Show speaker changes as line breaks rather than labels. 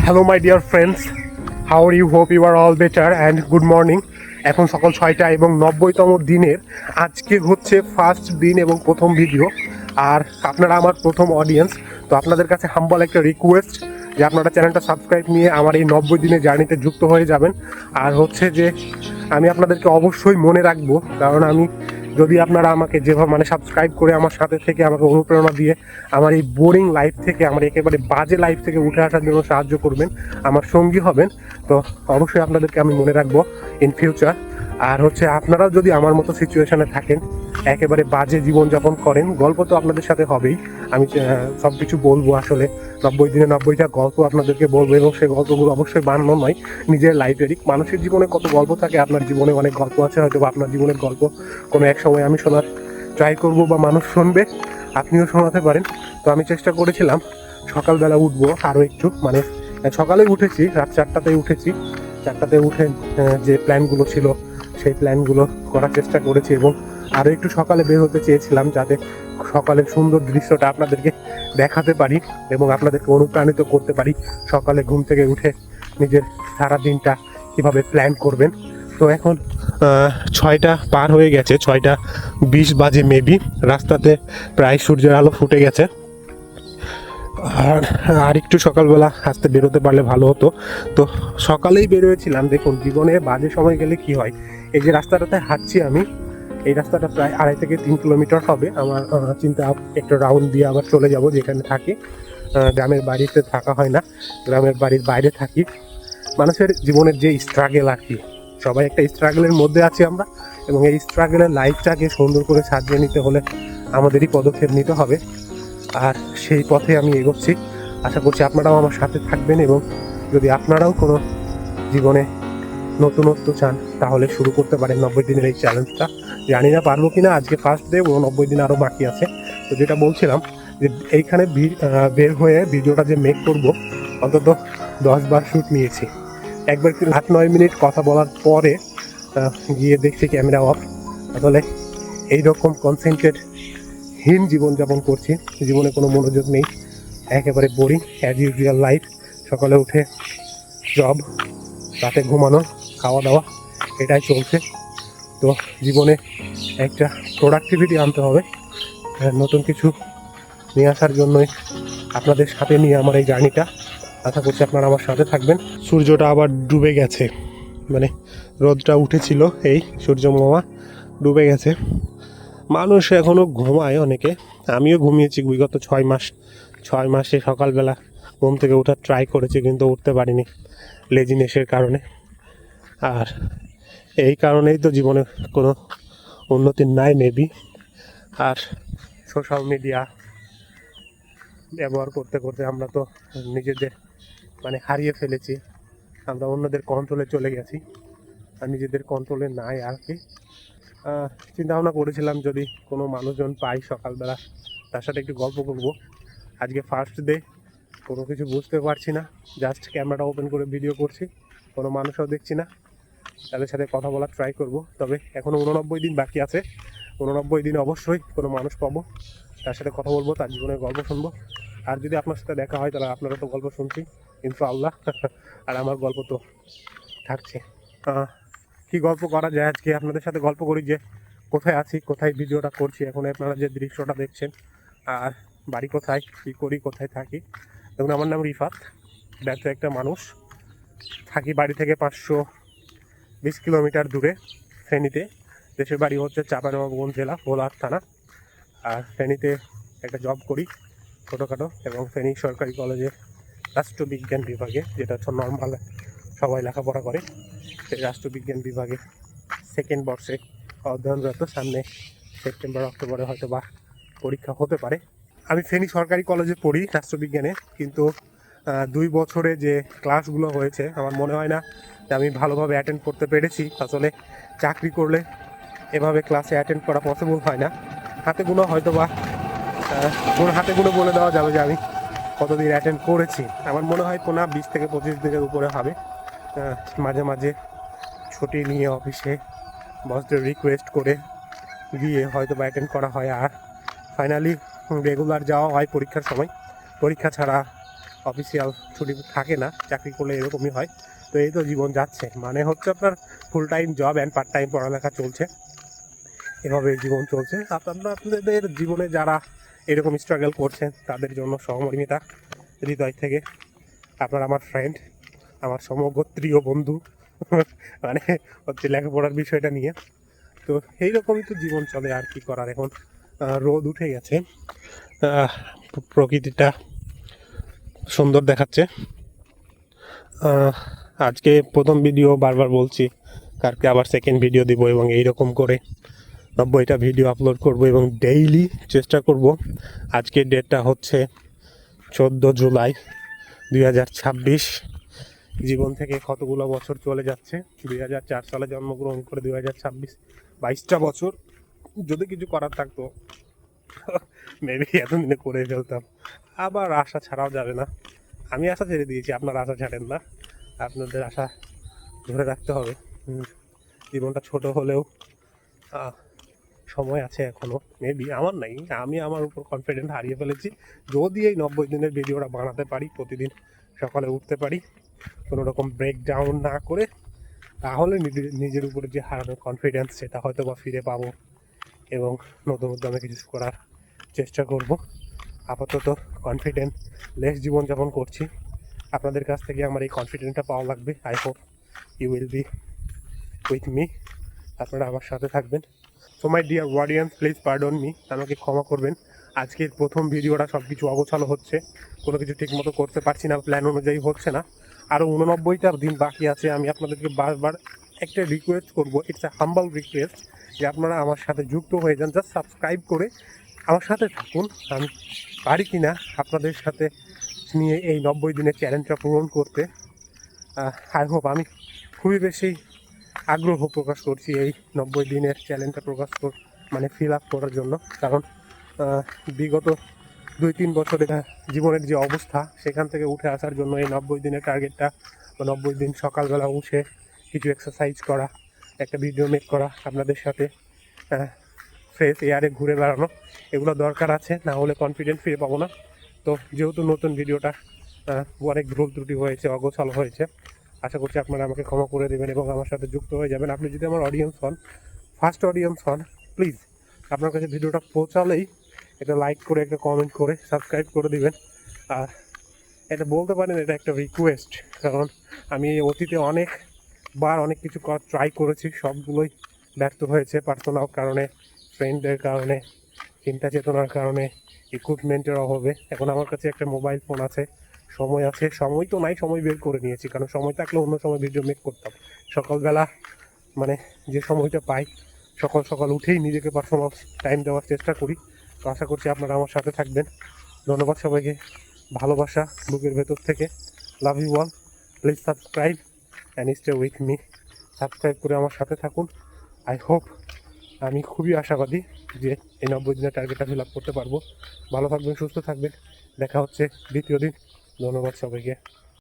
Hello my dear friends, how are you? Hope you are all better and good morning. এখন সকাল 6টা এবং 90তম দিনের আজকে হচ্ছে ফার্স্ট দিন এবং প্রথম ভিডিও। আর আপনারা আমার প্রথম অডিয়েন্স, তো আপনাদের কাছে হাম্বল একটা রিকোয়েস্ট যে আপনারা চ্যানেলটা সাবস্ক্রাইব নিয়ে আমার এই 90 দিনের জার্নিতে যুক্ত হয়ে যাবেন। আর হচ্ছে যে আমি আপনাদেরকে অবশ্যই মনে রাখবো, কারণ আমি যদি আপনারা আমাকে যেভাবে সাবস্ক্রাইব করে আমার সাথে থেকে আমাকে অনুপ্রেরণা দিয়ে আমার এই বোরিং লাইফ থেকে, আমার একেবারে বাজে লাইফ থেকে উঠে আসার জন্য সাহায্য করবেন, আমার সঙ্গী হবেন, তো অবশ্যই আপনাদেরকে আমি মনে রাখবো ইন ফিউচার। আর হচ্ছে আপনারাও যদি আমার মতো সিচুয়েশানে থাকেন, একেবারে বাজে জীবনযাপন করেন, গল্প তো আপনাদের সাথে হবেই। আমি সব কিছু বলবো, আসলে 90 দিনে 90টা গল্প আপনাদেরকে বলবো, এবং সেই গল্পগুলো অবশ্যই বানানো নয়, নিজের লাইফেরই। মানুষের জীবনে কত গল্প থাকে, আপনার জীবনে অনেক গল্প আছে, হয়তো বা আপনার জীবনের গল্প কোনো এক সময় আমি শোনার ট্রাই করবো বা মানুষ শুনবে, আপনিও শোনাতে পারেন। তো আমি চেষ্টা করেছিলাম সকালবেলা উঠবো আরও একটু, সকালেই উঠেছি, রাত 4টাতেই উঠেছি। 4টাতে উঠে যে প্ল্যানগুলো ছিল সেই প্ল্যানগুলো করার চেষ্টা করেছি, এবং আরও একটু সকালে বের হতে চেয়েছিলাম যাতে সকালের সুন্দর দৃশ্যটা আপনাদেরকে দেখাতে পারি এবং আপনাদেরকে অনুপ্রাণিত করতে পারি সকালে ঘুম থেকে উঠে নিজের সারা দিনটা কীভাবে প্ল্যান করবেন। তো এখন 6টা পার হয়ে গেছে, 6টা 20 বাজে মেবি। রাস্তাতে প্রায় সূর্যের আলো ফুটে গেছে। আর একটু সকালবেলা আসতে বেরোতে পারলে ভালো হতো। তো সকালেই বেরোয়েছিলাম। দেখুন, জীবনে বাজে সময় গেলে কি হয়, এই যে রাস্তাটাতে হাঁটছি আমি, এই রাস্তাটা প্রায় 2.5 থেকে 3 কিলোমিটার হবে। আমার চিন্তা একটা রাউন্ড দিয়ে আবার চলে যাব যেখানে থাকি। গ্রামের বাড়িতে থাকা হয় না, গ্রামের বাড়ির বাইরে থাকি। মানুষের জীবনের যে স্ট্রাগেল আর কি, সবাই একটা স্ট্রাগলের মধ্যে আছি আমরা, এবং এই স্ট্রাগলের লাইফটাকে সুন্দর করে সাজিয়ে নিতে হলে আমাদেরই পদক্ষেপ নিতে হবে। আর সেই পথে আমি এগোচ্ছি। আশা করছি আপনারাও আমার সাথে থাকবেন, এবং যদি আপনারাও কোনো জীবনে নতুনত্ব চান তাহলে শুরু করতে পারেন 90 দিনের এই চ্যালেঞ্জটা। জানি না পারবো কিনা, আজকে ফার্স্ট ডে, 90 দিন আরও বাকি আছে। তো যেটা বলছিলাম যে এইখানে বের হয়ে ভিডিওটা যে মেক করব, অন্তত 10 বার শ্যুট নিয়েছি। একবার 8-9 মিনিট কথা বলার পরে গিয়ে দেখছি ক্যামেরা অফ। আসলে এইরকম কনসেন্ট্রেটহীন জীবনযাপন করছি, জীবনে কোনো মনোযোগ নেই, একেবারে বোরিং অ্যাজ ইউজুয়াল লাইফ। সকালে উঠে জব, রাতে ঘুমানো, খাওয়া দাওয়া, এটাই চলছে। তো জীবনে একটা প্রোডাক্টিভিটি আনতে হবে, নতুন কিছু নিয়ে আসার জন্যই আপনাদের সাথে নিয়ে আমার এই জার্নিটা। আশা করছি আপনারা আমার সাথে থাকবেন। সূর্যটা আবার ডুবে গেছে, রোদটা উঠেছিল, এই সূর্য মামা ডুবে গেছে। মানুষ এখনও ঘুমায় অনেকে, আমিও ঘুমিয়েছি বিগত 6 মাসে সকালবেলা ঘুম থেকে ওঠার ট্রাই করেছি, কিন্তু উঠতে পারিনি লেজিনেসের কারণে। আর এই কারণেই তো জীবনে কোনো উন্নতি নাই মেবি। আর সোশ্যাল মিডিয়া ব্যবহার করতে করতে আমরা তো নিজেদের হারিয়ে ফেলেছি, আমরা অন্যদের কন্ট্রোলে চলে গেছি, আর নিজেদের কন্ট্রোলে নাই আর কি। চিন্তা ভাবনা করেছিলাম যদি কোনো মানুষজন পাই সকালবেলা, তার সাথে একটু গল্প করবো। আজকে ফার্স্ট ডে, কোনো কিছু বুঝতে পারছি না, জাস্ট ক্যামেরাটা ওপেন করে ভিডিও করছি, কোনো মানুষও দেখছি না। তাদের সাথে কথা বলার ট্রাই করব। তবে এখনও 89 দিন বাকি আছে, 89 দিন অবশ্যই কোনো মানুষ পাবো, তার সাথে কথা বলবো, তার জীবনের গল্প শুনবো। আর যদি আপনার সাথে দেখা হয় তাহলে আপনারা তো গল্প শুনছি ইনশাআল্লাহ, আর আমার গল্প তো থাকছে। কী গল্প করা যায় আজকে, আপনাদের সাথে গল্প করি যে কোথায় আছি, কোথায় ভিডিওটা করছি, এখন আপনারা যে দৃশ্যটা দেখছেন, আর বাড়ি কোথায়, কী করি, কোথায় থাকি। দেখুন, আমার নাম রিফাত, ব্যর্থ একটা মানুষ, থাকি বাড়ি থেকে 520 কিলোমিটার দূরে ফেনীতে। দেশের বাড়ি হচ্ছে চাঁপাইনবাবগঞ্জ জেলা, ভোলাহাট থানা। আর ফেনীতে একটা জব করি ছোটোখাটো, এবং ফেনী সরকারি কলেজে রাষ্ট্রবিজ্ঞান বিভাগে, যেটা হচ্ছে নর্মাল সবাই লেখাপড়া করে, সেই রাষ্ট্রবিজ্ঞান বিভাগে 2nd বর্ষে অধ্যয়নরত। সামনে সেপ্টেম্বর অক্টোবরে হয়তো বা পরীক্ষা হতে পারে। আমি ফেনী সরকারি কলেজে পড়ি রাষ্ট্রবিজ্ঞানে, কিন্তু 2 বছরে যে ক্লাসগুলো হয়েছে আমার মনে হয় না যে আমি ভালোভাবে অ্যাটেন্ড করতে পেরেছি। আসলে চাকরি করলে এভাবে ক্লাসে অ্যাটেন্ড করা পসিবল হয় না। হাতে গুলো হয়তো বা হাতে গুলো বলে দেওয়া যাবে যে আমি কতদিন অ্যাটেন্ড করেছি। আমার মনে হয় 20 থেকে 25 দিনের উপরে হবে। মাঝে মাঝে ছুটি নিয়ে অফিসে বসদের রিকোয়েস্ট করে গিয়ে হয়তো বা অ্যাটেন্ড করা হয়, আর ফাইনালি রেগুলার যাওয়া হয় পরীক্ষার সময়। পরীক্ষা ছাড়া অফিসিয়াল ছুটি থাকে না, চাকরি করলে এরকমই হয়। তো এই তো জীবন যাচ্ছে, মানে হচ্ছে আপনার full time job and part time পড়ালেখা চলছে, এভাবে জীবন চলছে। আপনারা আপনাদের জীবনে যারা এরকম স্ট্রাগল করছেন তাদের জন্য সহমর্মিতা হৃদয় থেকে। আপনার আমার ফ্রেন্ড, আমার সমগোত্রীয় বন্ধু মানে হচ্ছে লেখাপড়ার বিষয়টা নিয়ে। তো এইরকমই তো জীবন চলে, আর কি করার। এখন রোদ উঠে গেছে, প্রকৃতিটা সুন্দর দেখাচ্ছে। আজকে প্রথম ভিডিও, বারবার বলছি, কালকে আবার সেকেন্ড ভিডিও দিব এবং এইরকম করে 90টা ভিডিও আপলোড করব এবং ডেইলি চেষ্টা করব। আজকের ডেটটা হচ্ছে 14 জুলাই 2026। জীবন থেকে কতগুলো বছর চলে যাচ্ছে। 2004 সালে জন্মগ্রহণ করে 2026, 22টা বছর। যদি কিছু করার থাকতো মেবি এতদিনে করে ফেলতাম। আবার আশা ছাড়াও যাবে না, আমি আশা ছেড়ে দিয়েছি, আপনারা আশা ছাড়েন না, আপনাদের আশা ধরে রাখতে হবে। জীবনটা ছোট হলেও সময় আছে এখনও, মেবি। আমার নাই, আমি আমার উপর কনফিডেন্ট হারিয়ে ফেলেছি। যদি এই 90 দিনের ভিডিওটা বানাতে পারি, প্রতিদিন সকালে উঠতে পারি কোনো রকম ব্রেক ডাউন না করে, তাহলে নিজের উপরে যে হারানোর কনফিডেন্স সেটা হয়তো বা ফিরে পাবো এবং নতুন উদ্যমে কিছু করার চেষ্টা করব। আপাতত কনফিডেন্ট লেস জীবনযাপন করছি। আপনাদের কাছ থেকে আমার এই কনফিডেন্টটা পাওয়া লাগবে। I hope you will be with me, আপনারা আমার সাথে থাকবেন। So my dear audience, please pardon me, আমাকে ক্ষমা করবেন। আজকের প্রথম ভিডিওটা সব কিছু অগোছালো হচ্ছে, কোনো কিছু ঠিকমতো করতে পারছি না, প্ল্যান অনুযায়ী হচ্ছে না। আরও 89টা দিন বাকি আছে। আমি আপনাদেরকে বারবার একটা রিকোয়েস্ট করব, ইটস আ হাম্বল রিকোয়েস্ট, যে আপনারা আমার সাথে যুক্ত হয়ে যান, জাস্ট সাবস্ক্রাইব করে আমার সাথে থাকুন। আমি পারি কি না আপনাদের সাথে নিয়ে এই 90 দিনের চ্যালেঞ্জটা পূরণ করতে। আই হোপ, আমি খুবই বেশি আগ্রহ প্রকাশ করছি এই 90 দিনের চ্যালেঞ্জটা মানে ফিল আপ করার জন্য। কারণ বিগত 2-3 বছরের জীবনের যে অবস্থা, সেখান থেকে উঠে আসার জন্য এই 90 দিনের টার্গেটটা, বা 90 দিন সকালবেলা উঠে কিছু এক্সারসাইজ করা, একটা ভিডিও মেক করা, আপনাদের সাথে ফ্রেশ এয়ারে ঘুরে বেড়ানো, এগুলো দরকার আছে, না হলে কনফিডেন্স ফিরে পাবো না। তো যেহেতু নতুন ভিডিওটা অনেক ভুল ত্রুটি হয়েছে, অগোছালো হয়েছে, আশা করছি আপনারা আমাকে ক্ষমা করে দেবেন এবং আমার সাথে যুক্ত হয়ে যাবেন। আপনি যদি আমার অডিয়েন্স হন, ফার্স্ট অডিয়েন্স হন, প্লিজ আপনার কাছে ভিডিওটা পৌঁছালেই এটা লাইক করে, একটা কমেন্ট করে, সাবস্ক্রাইব করে দিবেন। আর এটা বলতে পারেন এটা একটা রিকোয়েস্ট, কারণ আমি অতীতে অনেকবার অনেক কিছু ট্রাই করেছি, সবগুলোই ব্যর্থ হয়েছে। পার্সোনাল কারণে, ফ্রেন্ডদের কারণে, চিন্তা চেতনার কারণে, ইকুইপমেন্টের অভাবে। এখন আমার কাছে একটা মোবাইল ফোন আছে, সময় আছে, সময় তো নাই, সময় বের করে নিয়েছি, কারণ সময় থাকলে অন্য সময় ভিডিও মেক করতাম। সকালবেলা মানে যে সময়টা পাই, সকাল সকাল উঠেই নিজেকে পার্সোনাল টাইম দেওয়ার চেষ্টা করি। তো আশা করছি আপনারা আমার সাথে থাকবেন। ধন্যবাদ সবাইকে, ভালোবাসা বুকের ভেতর থেকে, love you all. Please subscribe and stay with me. Subscribe করে আমার সাথে থাকুন। আই হোপ, আমি খুবই আশাবাদী যে এই 90 দিনের টার্গেটটা ফিল আপ করতে পারবো। ভালো থাকবেন, সুস্থ থাকবেন, দেখা হচ্ছে দ্বিতীয় দিন। ধন্যবাদ সবাইকে।